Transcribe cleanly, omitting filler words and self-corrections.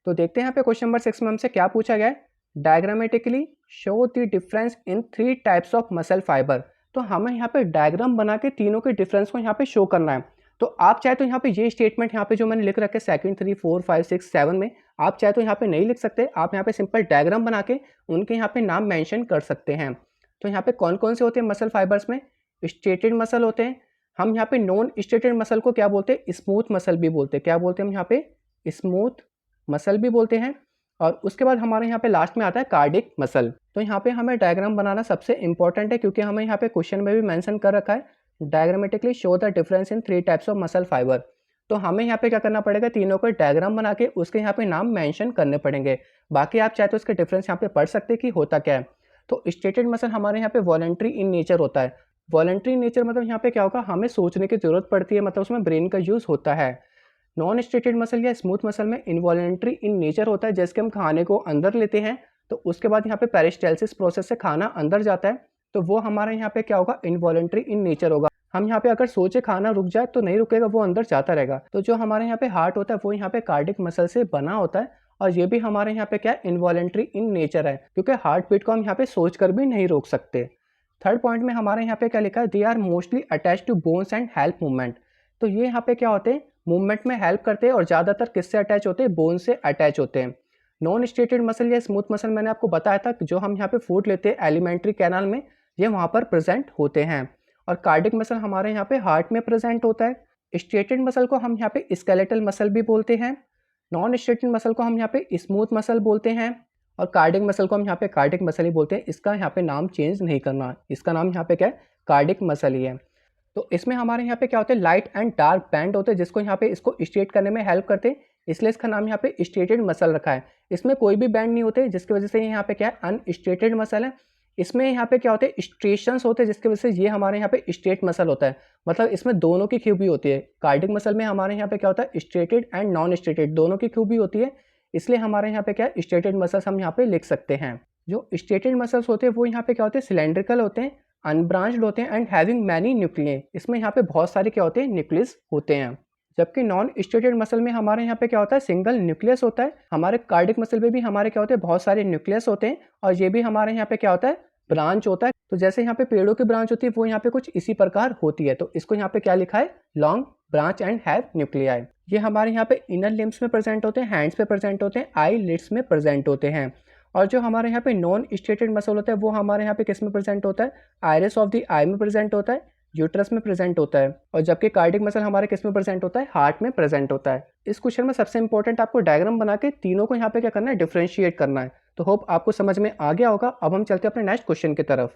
तो देखते हैं यहाँ पे क्वेश्चन नंबर 6 में हमसे क्या पूछा गया है। Diagrammatically show the difference in 3 types of muscle fibre. तो हमें यहाँ पे डायग्राम बना के तीनों के डिफरेंस को यहाँ पे शो करना है। तो आप चाहे तो यहाँ पे ये स्टेटमेंट यहाँ पे जो मैंने लिख रखे सेकंड 3 4 5 6 7 में, आप चाहे तो यहाँ पे नहीं लिख सकते, आप यहाँ पे सिंपल डायग्राम बना के उनके यहाँ पे नाम मेंशन कर सकते हैं। तो यहाँ पे कौन कौन से होते हैं मसल फाइबर्स में? स्टेटेड मसल होते हैं। हम यहाँ पे नॉन स्टेटेड मसल को क्या बोलते हैं? स्मूथ मसल भी बोलते हैं। क्या बोलते हैं हम यहाँ पे? स्मूथ मसल भी बोलते हैं। और उसके बाद हमारे यहाँ पे लास्ट में आता है कार्डिक मसल। तो यहाँ पे हमें डायग्राम बनाना सबसे इंपॉर्टेंट है, क्योंकि हमें यहाँ पे क्वेश्चन में भी मेंशन कर रखा है diagrammatically show the difference in 3 types of muscle fibre. तो हमें यहाँ पे क्या करना पड़ेगा? तीनों को डायग्राम बना के उसके यहाँ पे नाम मेंशन करने पड़ेंगे। बाकी आप चाहे तो उसके डिफरेंस यहाँ पे पढ़ सकते हैं कि होता क्या है। तो स्टेटेड मसल हमारे यहाँ पे वॉलंटरी इन नेचर होता है। वॉलंटरी इन नेचर मतलब यहाँ पे क्या होगा? हमें सोचने की जरूरत पड़ती है, मतलब उसमें ब्रेन का यूज होता है। नॉन स्टेटेड मसल या स्मूथ मसल में इनवॉलेंट्री इन नेचर होता है, जैसे कि हम खाने को अंदर लेते हैं तो उसके बाद यहाँ पे पेरिस्टाल्सिस प्रोसेस से खाना अंदर जाता है, तो वो हमारे यहाँ पे क्या होगा? इनवॉलेंट्री इन नेचर होगा। हम यहाँ पे अगर सोचे खाना रुक जाए तो नहीं रुकेगा, वो अंदर जाता रहेगा। तो जो हमारे यहाँ पे हार्ट होता है वो यहाँ पे कार्डिक मसल से बना होता है, और ये भी हमारे यहाँ पे क्या है? इनवॉलेंट्री इन नेचर है, क्योंकि हार्ट बीट को हम यहाँ पे सोच कर भी नहीं रोक सकते। थर्ड पॉइंट में हमारे यहाँ पे क्या लिखा है? They are mostly attach to bones and help movement. तो ये यहाँ पे क्या होते हैं? मूवमेंट में हेल्प करते हैं, और ज़्यादातर किससे अटैच होते हैं? बोन से अटैच होते हैं। नॉन स्टेटेड मसल या स्मूथ मसल मैंने आपको बताया था कि जो हम यहाँ पे फूड लेते हैं एलिमेंट्री कैनाल में, ये वहाँ पर प्रेजेंट होते हैं। और कार्डिक मसल हमारे यहाँ पे हार्ट में प्रेजेंट होता है। स्टेटेड मसल को हम यहाँ पे स्केलेटल मसल भी बोलते हैं। नॉन स्टेटेड मसल को हम यहाँ पे स्मूथ मसल बोलते हैं, और कार्डिक मसल को हम यहाँ पे कार्डिक मसल ही बोलते हैं। इसका यहाँ पे नाम चेंज नहीं करना, इसका नाम यहाँ पे क्या है? कार्डिक मसल ही है। तो इसमें हमारे यहाँ पे क्या होते हैं? लाइट एंड डार्क बैंड होते हैं, जिसको यहाँ पे इसको स्ट्रेट करने में हेल्प करते हैं, इसलिए इसका नाम यहाँ पे स्ट्रेटेड मसल रखा है। इसमें कोई भी बैंड नहीं होते, जिसकी वजह से यहाँ पे क्या है? अनस्ट्रेटेड मसल है। इसमें यहाँ पे क्या होते हैं? स्ट्रेशंस होते हैं, जिसकी वजह से ये हमारे यहाँ पे स्ट्रेट मसल होता है। मतलब इसमें दोनों की खूबी होती है। कार्डिक मसल में हमारे यहाँ पे क्या होता है? स्ट्रेटेड एंड नॉन स्ट्रेटेड दोनों की खूबी होती है, इसलिए हमारे यहाँ पे क्या है? स्ट्रेटेड मसल्स हम यहाँ पे लिख सकते हैं। जो स्ट्रेटेड मसल्स होते हैं वो यहाँ पे क्या होते हैं? सिलेंड्रिकल होते हैं, अनब्रांच्ड होते हैं एंड हैविंग मैनी न्यूक्लियस। इसमें यहाँ पे बहुत सारे क्या होते हैं? न्यूक्लियस होते हैं। जबकि नॉन स्टेटेड मसल में हमारे यहाँ पे क्या होता है? सिंगल न्यूक्लियस होता है। हमारे कार्डिक मसल में भी हमारे क्या होते हैं? बहुत सारे न्यूक्लियस होते हैं, और ये भी हमारे यहाँ पे क्या होता है? ब्रांच होता है। तो जैसे यहाँ पे पेड़ों की ब्रांच होती है, वो यहाँ पे कुछ इसी प्रकार होती है। तो इसको यहाँ पे क्या लिखा है? Long branch and have nuclei. ये हमारे यहाँ पे इनर लिम्स में प्रेजेंट होते हैं, हैंड्स पे प्रेजेंट होते हैं, आई लिड्स में प्रेजेंट होते हैं। और जो हमारे यहाँ पे नॉन स्टेटेड मसल होता है वो हमारे यहाँ पे किस में प्रेजेंट होता है? आइरिस ऑफ द आई में प्रेजेंट होता है, यूट्रस में प्रेजेंट होता है। और जबकि कार्डिक मसल हमारे किस में प्रेजेंट होता है? हार्ट में प्रेजेंट होता है। इस क्वेश्चन में सबसे इंपॉर्टेंट आपको डायग्राम बना के तीनों को यहाँ पे क्या करना है? डिफरेंशिएट करना है। तो होप आपको समझ में आ गया होगा। अब हम चलते हैं अपने नेक्स्ट क्वेश्चन की तरफ।